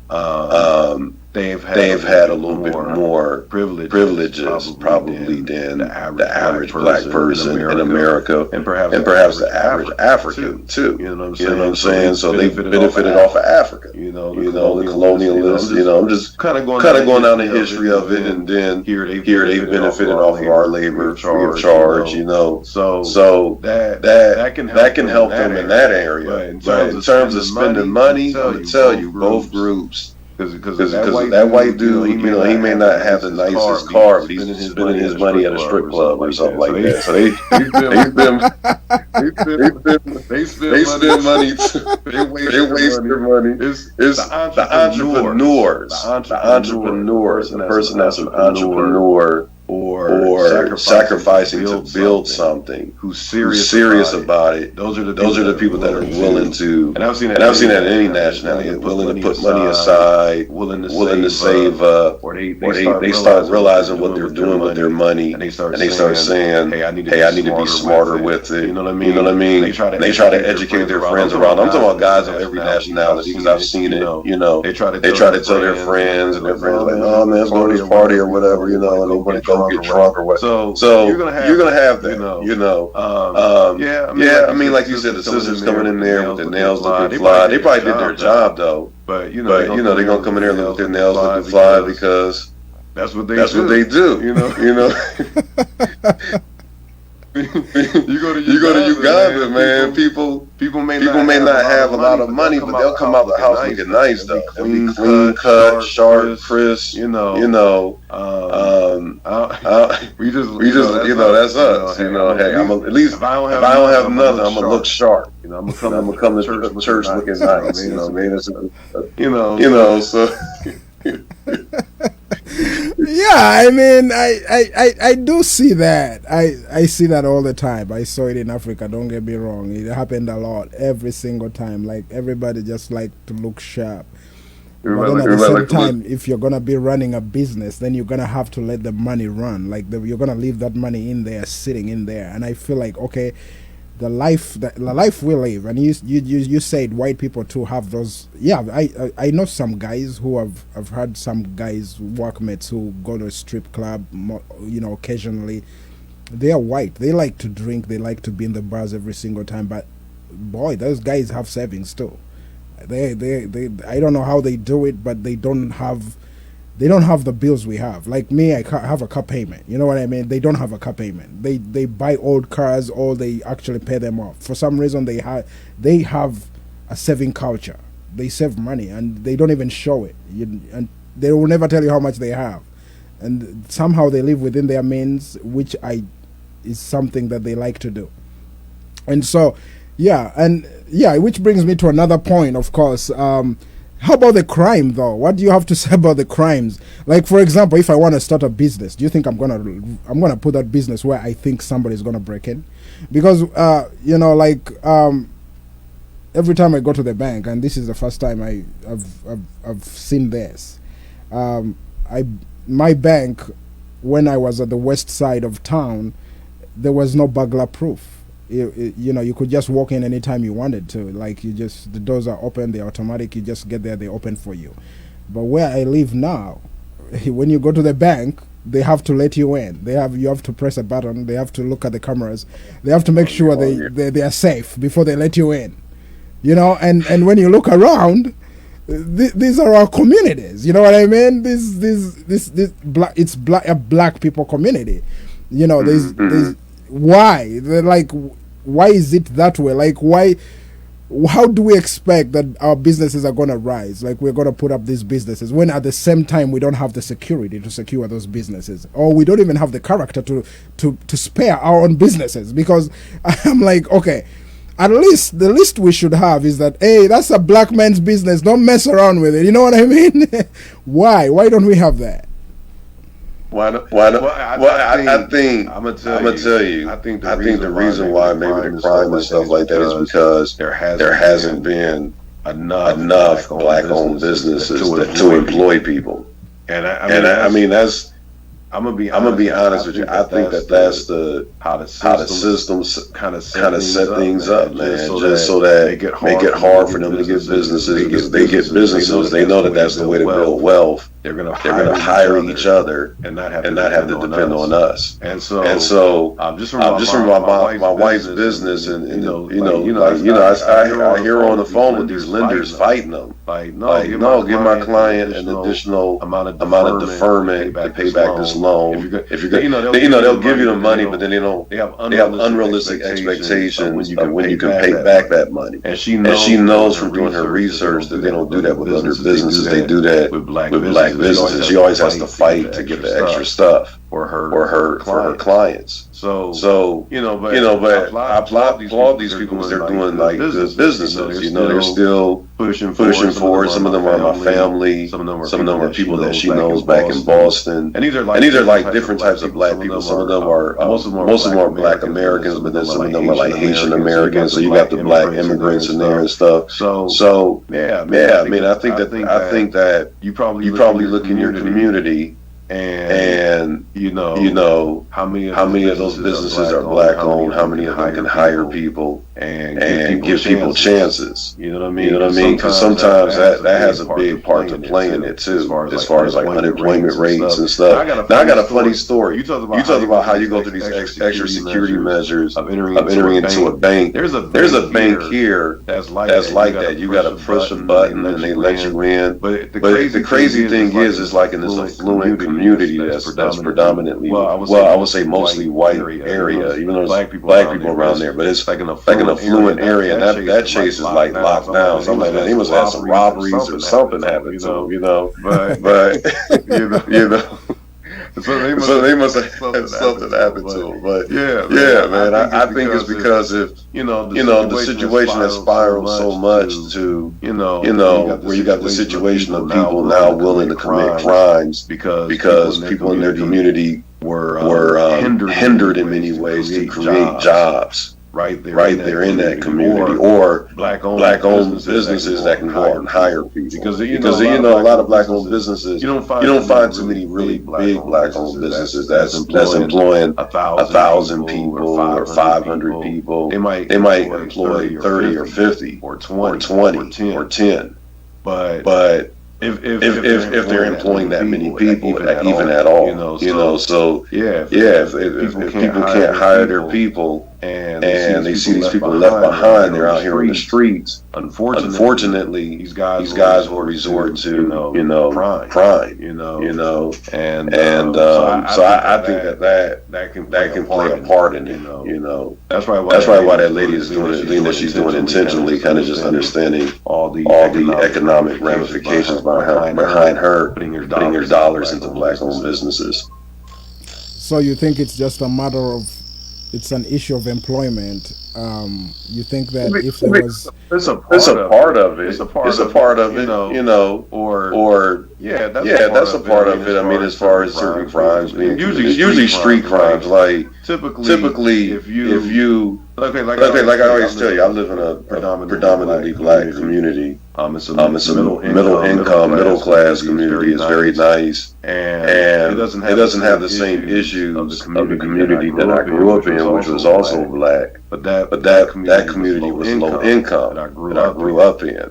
they've had a little bit more privileges probably than the average black person in America, and perhaps the average African too. You know what I'm saying? So they've benefited off of Africa. The colonialists. I'm just kind of going down the history of it, and then here they've benefited off of our labor free of charge. So that can help them in that area. But in terms of spending money, I'm gonna tell you, both groups Because that white dude, he may not have the nicest car, but he's spending his money at a strip club or something like that. So they spend money. They waste their money. It's the entrepreneurs, the person that's an entrepreneur or sacrificing to build something, who's serious about it. Those are the people that are willing to, and I've seen that in any nationality, willing to put money aside, willing to save up, or they start realizing what they're doing with their money, and they start saying, hey, I need to be smarter with it. You know what I mean? They try to educate their friends around. I'm talking about guys of every nationality, because I've seen it. They try to tell their friends, and their friends are like, oh man, let's go to this party or whatever, and they want to go get drunk or whatever. So you're gonna have that, I mean, like you said, the sisters coming in there with their nails looking fly. They probably did their job though, but they're gonna come in here with their nails looking fly because that's what they do. You know. You go to Uganda, man. People may not have a lot of money, but they'll come out the house looking nice though. They'll be clean cut, sharp, crisp. We just that's us. Hey, at least if I don't have nothing, I'm gonna look sharp. I'm gonna come to church looking nice. So. Yeah, I mean, I do see that. I see that all the time. I saw it in Africa, don't get me wrong. It happened a lot, every single time. Like, everybody just like to look sharp. But then at the same time, if you're going to be running a business, then you're going to have to let the money run. Like, you're going to leave that money in there, sitting in there. And I feel like, okay, the life we live, and you said white people too have those. Yeah, I know some guys who I've had some guys, workmates, who go to a strip club, occasionally. They are white. They like to drink. They like to be in the bars every single time. But boy, those guys have savings too. They I don't know how they do it, but they don't have the bills we have. Like me, I have a car payment. You know what I mean? They don't have a car payment. They buy old cars, or they actually pay them off. For some reason, they have a saving culture. They save money, and they don't even show it. And they will never tell you how much they have. And somehow they live within their means, which is something that they like to do. And so, which brings me to another point, of course. How about the crime, though? What do you have to say about the crimes? Like, for example, if I want to start a business, do you think I'm gonna put that business where I think somebody's gonna break in? Because every time I go to the bank, and this is the first time I've seen this. My bank, when I was at the west side of town, there was no burglar proof. You could just walk in anytime you wanted to. Like, the doors are open, they're automatic, you just get there, they open for you. But where I live now, when you go to the bank, they have to let you in. You have to press a button, they have to look at the cameras, they have to make sure they are safe before they let you in. And when you look around, these are our communities. You know what I mean? It's a black people community. There's why? Why is it that way? Like, why? How do we expect that our businesses are going to rise? Like, we're going to put up these businesses when at the same time we don't have the security to secure those businesses, or we don't even have the character to spare our own businesses. Because I'm like, okay, at least the least we should have is that, hey, that's a black man's business. Don't mess around with it. You know what I mean? Why? Why don't we have that? Why not? I think I'm gonna tell you. I think the reason why maybe the crime and stuff like that is because there hasn't been enough black-owned businesses to employ people. And I mean that's. I'm gonna be honest with you. I think that's how the systems kind of set things up, man. Just so that make it hard for them to get businesses. Because they get businesses, they know that that's the way to build wealth. They're gonna hire each other and not have to depend on us. And so just from my wife's business, and I hear her on the phone with these lenders fighting them. Like, no, give my client an additional amount of deferment to pay back this loan. If you're they'll give you the money, but then they have unrealistic expectations of when you can pay back that money. And she knows from doing her research that they don't do that with other businesses. They do that with black businesses. She always has to fight to get the extra stuff for her clients. So but I applaud these people because they're doing like good businesses. They're still pushing forward. Some of them are my family. Some of them are people that she knows back in Boston. And these are like different types of black people. Some of them are most of them are black Americans, but then some of them are like Haitian Americans. So you got the black immigrants in there and stuff. So yeah, I mean, I think that you probably look in your community. And how many of those businesses are black owned, how many of them can hire people and give people chances. You know what I mean? Because sometimes that has a big part to play in it too, as far as like unemployment rates and stuff. Now I got a funny story. You talk about how you go through these extra security measures of entering into a bank. There's a bank here that's like that. You got to push a button and they let you in. But the crazy thing is, it's like in this affluent community that's predominantly, I would say mostly white area, even though there's black people around there, but it's like an affluent area, and that Chase is like locked down. So I'm like, man, they must have some robberies or something happen to them, but So they must have had something happen to them. But yeah, man, I think it's because if the situation has spiraled so much to where you got the situation of people now willing to commit crimes because people in their community were hindered in many ways to create jobs. Right there in that community, or black-owned businesses that can go out and hire people. Because a lot of black-owned businesses, you don't find too many really big black-owned businesses that's employing 1,000 people or 500 people. They might employ 30 or 50 or 20 or 10. But if they're employing that many people, even at all, so if people can't hire their people and they see these people left behind, they're out here in the streets. Unfortunately, these guys will resort to crime. So I think that can play a part in it. That's why that lady is doing the thing that she's doing intentionally, kind of just understanding all the economic ramifications behind her putting her dollars into black-owned businesses. So you think it's just a matter of, it's an issue of employment? You think that if there was, it's a part of it, that's a part of it. I mean, as far as certain crimes, usually street crimes, like typically if you like I always tell you, I live in a predominantly black community. It's a middle income, middle class community. It's very nice, and it doesn't have the same issues of the community that I grew up in, which was also black. But that community was low income that I grew up in.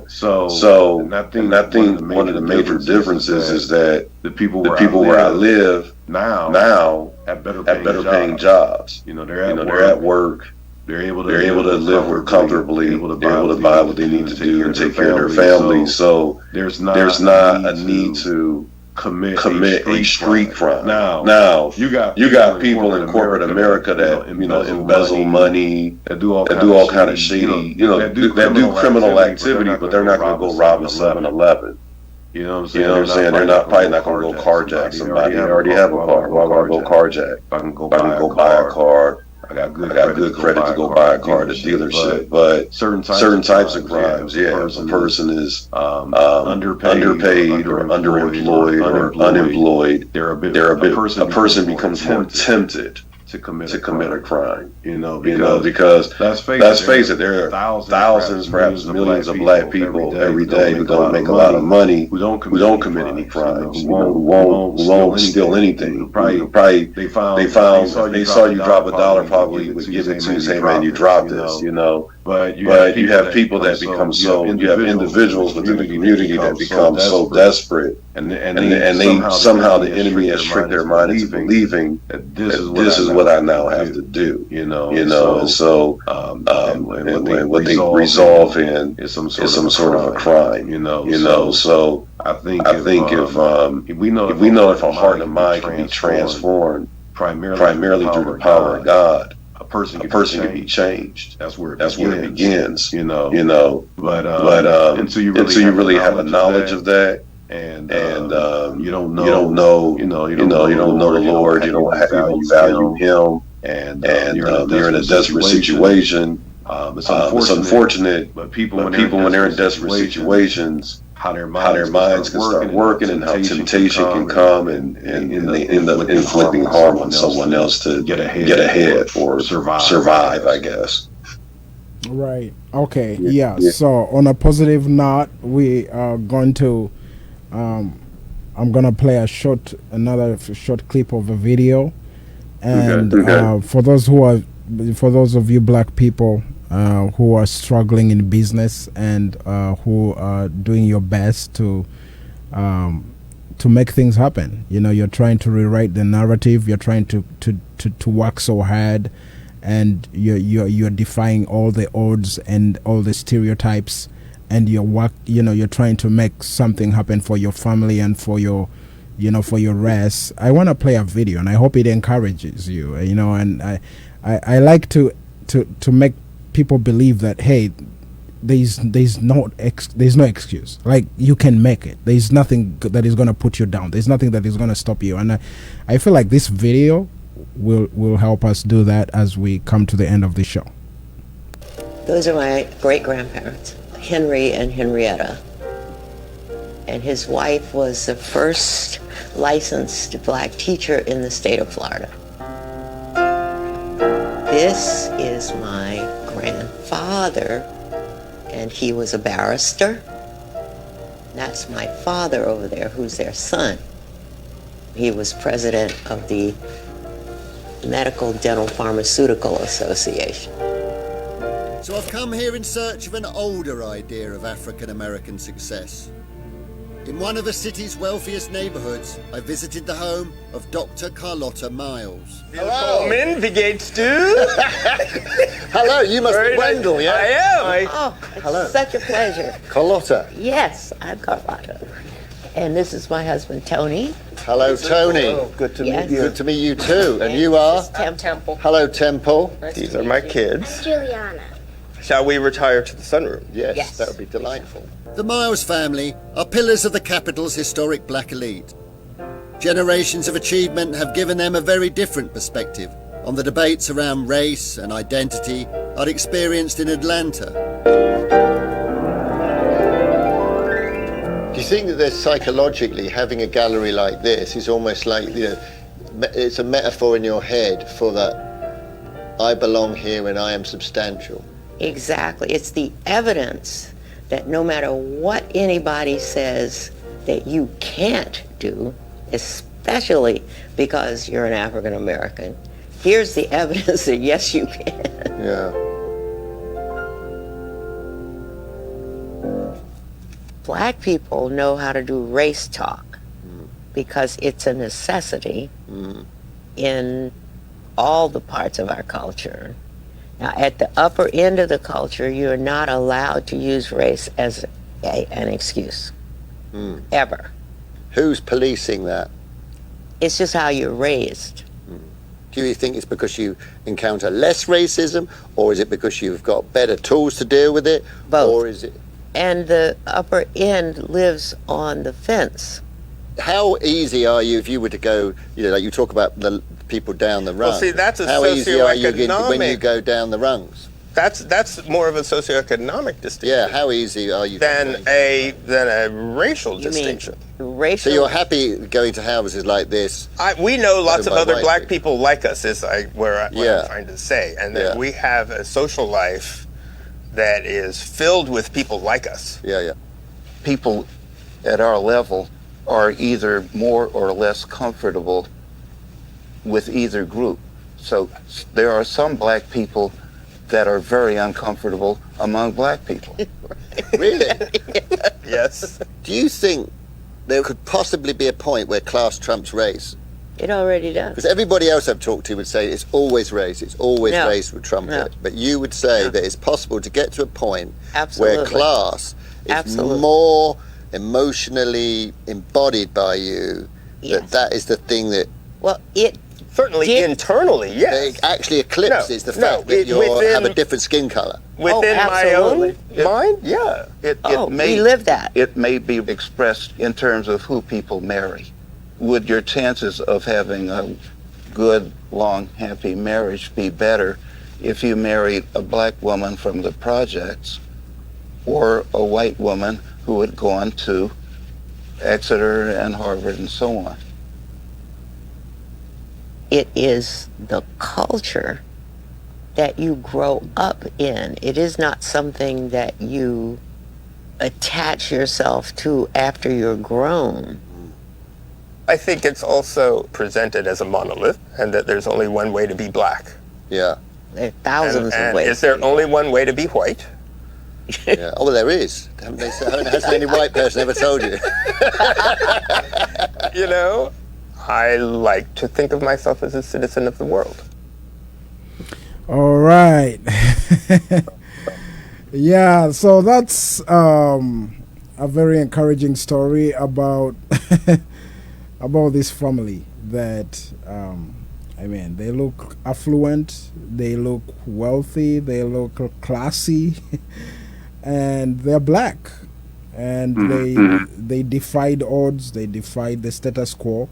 So and I think one of the major differences is that the people where I live now have better paying jobs. They're at work. They're able to live comfortably. They're able to buy what they need to do and take care of their families. So there's not a need to commit a street crime. Now you got people in corporate America that embezzle money, that do all kind of shady, that do criminal activity, but they're not going to go rob a 7-Eleven. You know what I'm saying? They're probably not going to go carjack somebody. They already have a car. Why would I go carjack? I can go buy a car. I got good credit to go buy a car at a dealership, but certain types of crimes, if a person is underpaid or underemployed or unemployed, a person becomes more tempted to commit a crime, because let's face it, there are thousands, perhaps millions of black people every day who don't make a lot of money, who don't commit any crimes, who won't steal anything. Probably they saw you drop $1, probably would give it to you, say, man, you dropped this, But you have people that become so, you have individuals within the community that become so desperate, and they somehow the enemy has tricked their mind into believing that this is what I now have to do, and so what they resolve in is some sort of a crime, so I think if we know if our heart and mind can be transformed primarily through the power of God, a person can be changed. That's where it begins, But until you really have a knowledge of that, and you don't know the Lord, you don't value Him, and you're in a desperate situation. It's unfortunate, but people when they're in desperate situations, how their minds can start working, and how temptation can come, and they end up inflicting harm on someone else to get ahead or survive, I guess. Right. Okay. Yeah. So on a positive note, we are going to I'm gonna play another short clip of a video, and for those of you black people who are struggling in business and who are doing your best to make things happen. You're trying to rewrite the narrative. You're trying to work so hard, and you're defying all the odds and all the stereotypes, and you're trying to make something happen for your family and for your rest. I want to play a video, and I hope it encourages you. And I like to make people believe that, hey, there's no excuse. Like, you can make it. There's nothing that is going to put you down. There's nothing that is going to stop you. And I feel like this video will help us do that as we come to the end of the show. Those are my great-grandparents, Henry and Henrietta. And his wife was the first licensed black teacher in the state of Florida. This is my grandfather, and he was a barrister. That's my father over there, who's their son. He was president of the Medical Dental Pharmaceutical Association. So I've come here in search of an older idea of African American success. In one of the city's wealthiest neighborhoods, I visited the home of Dr. Carlotta Miles. Hello. Wie geht's du? Hello, you must be Wendell, yeah? I am. Oh, it's Hello. Such a pleasure. Carlotta. Yes, I'm Carlotta. And this is my husband, Tony. Hello, Tony. Good to Yes. meet you. Good to meet you too. And you are? Temple. Hello, Temple. These are my kids. Juliana. Shall we retire to the sunroom? Yes, that would be delightful. The Miles family are pillars of the capital's historic black elite. Generations of achievement have given them a very different perspective on the debates around race and identity I'd experienced in Atlanta. Do you think that there's psychologically, having a gallery like this is almost like, it's a metaphor in your head for that I belong here and I am substantial? Exactly. It's the evidence that no matter what anybody says that you can't do, especially because you're an African American, here's the evidence that yes, you can. Yeah. Black people know how to do race talk because it's a necessity in all the parts of our culture. Now, at the upper end of the culture, you're not allowed to use race as an excuse, ever. Who's policing that? It's just how you're raised. Do you think it's because you encounter less racism, or is it because you've got better tools to deal with it? Both. Or is it? And the upper end lives on the fence. How easy are you if you were to go, like you talk about the people down the rungs? Well, see, that's a How easy are you socioeconomic- when you go down the rungs? That's more of a socioeconomic distinction. Yeah, how easy are you? Than a racial You distinction. mean racial? So you're happy going to houses like this? We know lots of by other white black people. people like us, is what Yeah. I'm trying to say, and that Yeah. we have a social life that is filled with people like us. Yeah. People at our level are either more or less comfortable with either group. So there are some black people that are very uncomfortable among black people. Really? Yes. Do you think there could possibly be a point where class trumps race? It already does. Because everybody else I've talked to would say it's always race, race would trump it. But you would say that it's possible to get to a point where class is more emotionally embodied by you, that is the thing that... Well, it... Certainly internally, yes. It actually eclipses the fact that you have a different skin color. Within my own mind, yeah. We live that. It may be expressed in terms of who people marry. Would your chances of having a good, long, happy marriage be better if you married a black woman from the projects or a white woman who had gone to Exeter and Harvard and so on? It is the culture that you grow up in. It is not something that you attach yourself to after you're grown. I think it's also presented as a monolith, and that there's only one way to be black. Yeah. There are thousands of ways. Is there only one way to be white? Yeah. Oh, well, there is. Hasn't any white person ever told you? You know, I like to think of myself as a citizen of the world. All right. Yeah, so that's a very encouraging story about about this family that I mean, they look affluent, they look wealthy, they look classy, and they're black, and they defied odds, they defied the status quo,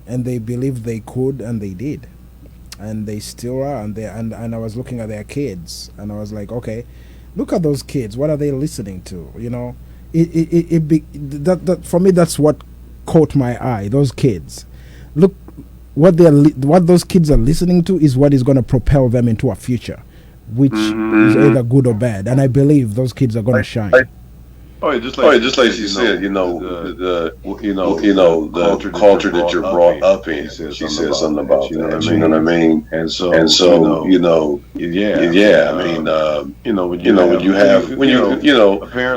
and they believed they could, and they did, and they still are. And I was looking at their kids, and I was like, okay, look at those kids. What are they listening to? You know, that for me, that's what caught my eye. Those kids, look, what those kids are listening to is what is going to propel them into a future, which is either good or bad. And I believe those kids are going to shine. Just like she said, the culture that you're brought up in. She said something about that. You know what I mean? And so when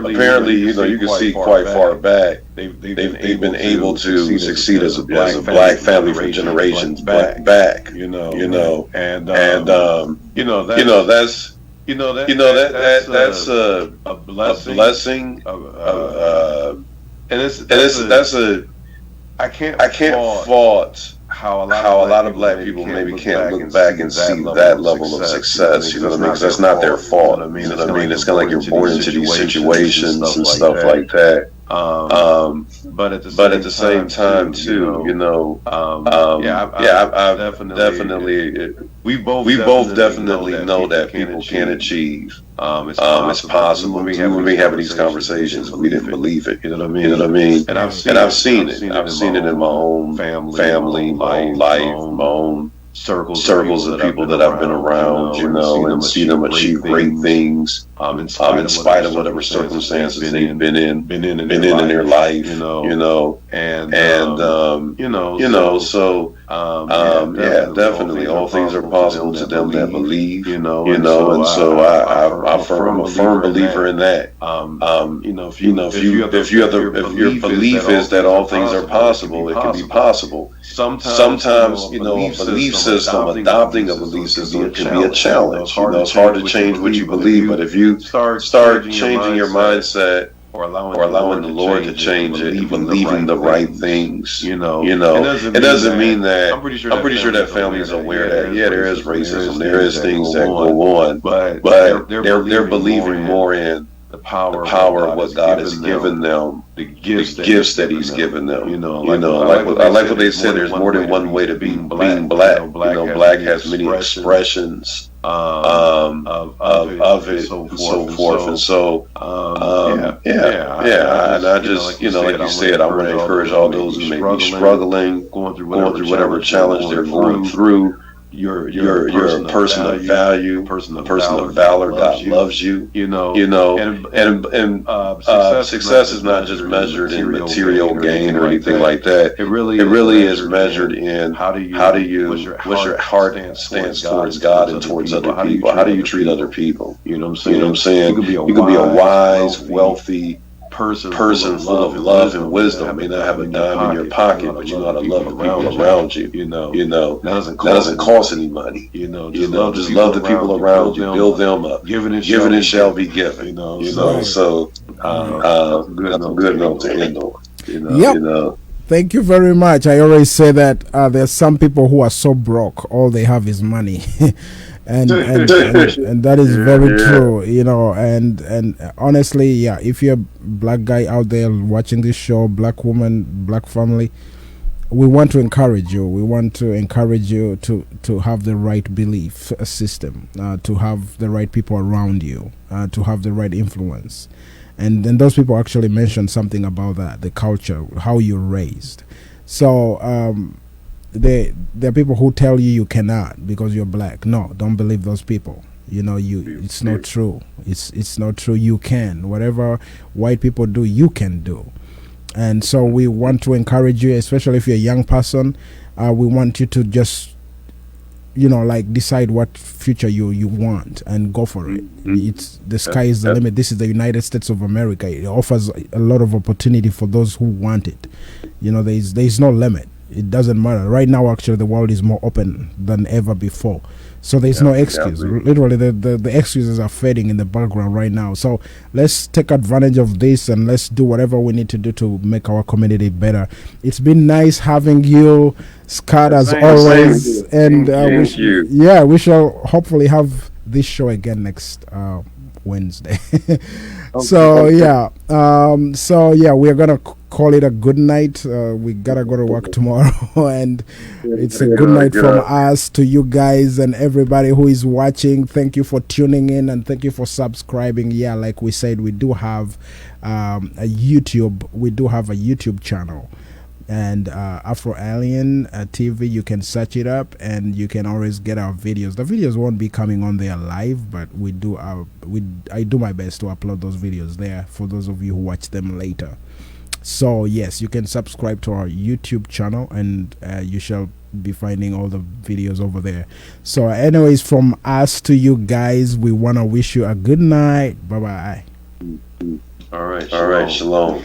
apparently you can see quite far back. They've been able to succeed as a black family for generations back. That's a blessing. I can't fault how a lot of black people maybe can't look back and see that level of success. You know what I mean? Because that's not their fault. You know what I mean? It's kind of like you're born into these situations and stuff like that. But at the same time too, we both definitely know that people can achieve. It's possible. When we having these conversations, we didn't believe it. You know what I mean? And I've seen it. I've seen it in my own family, my own life, my own circles of people that I've been around, and see them achieve great things, in spite of whatever circumstances they've been in their life, definitely all things are possible to them that believe, and so I'm a firm believer in that. If your belief is that all things are possible, it can be possible. Sometimes a belief system, adopting a belief system, can be a challenge. It's hard to change what you believe, but if you start changing your mindset or allowing the Lord to change it and believing the right things, it doesn't mean that. I'm pretty sure that family is aware that there is racism, there is things that go on, but they're believing more in the power of what God has given them, the gifts that He's given them. I like what they said. There's more than one way to being black. Black has many expressions of it, and so forth. And so, and I just, like you said, I want to encourage all those who may be struggling, going through whatever challenge they're going through. you're a person of value, person of valor. God loves you. And success is not just measured in material gain or anything like that. It really is measured in how do you what's your heart stands towards God and towards other people. How do you treat other people? You know what I'm saying? You can be a wise, wealthy person full of love and wisdom. I may not have a dime in your pocket, but you know how to love the people around you. That doesn't cost any money. Just love the people around you, build them up. Given it shall be given. So that's a good note to end on. Thank you very much. I always say that there's some people who are so broke, all they have is money. and that is very true, and honestly, if you're a black guy out there watching this show, black woman, black family, we want to encourage you. We want to encourage you to have the right belief system, to have the right people around you, to have the right influence. And then those people actually mentioned something about that, the culture, how you're raised. So there are people who tell you cannot because you're black. No, don't believe those people. It's not true. It's not true. You can. Whatever white people do, you can do. And so we want to encourage you, especially if you're a young person. We want you to just decide what future you want and go for it. It's the sky is the limit. This is the United States of America. It offers a lot of opportunity for those who want it. There's no limit. It doesn't matter. Right now, actually, the world is more open than ever before. So there's no excuse. Literally, the excuses are fading in the background right now. So let's take advantage of this and let's do whatever we need to do to make our community better. It's been nice having you, Scott, as always. And we shall hopefully have this show again next Wednesday. So we're gonna call it a good night. We gotta go to work tomorrow, and it's a good night from us to you guys and everybody who is watching. Thank you for tuning in and thank you for subscribing. Like we said, we do have a YouTube channel, and Afro Alien TV. You can search it up and you can always get our videos. The videos won't be coming on there live, but I do my best to upload those videos there for those of you who watch them later. So yes, you can subscribe to our YouTube channel and you shall be finding all the videos over there. So anyways, from us to you guys, we want to wish you a good night. Bye bye. All right, shalom.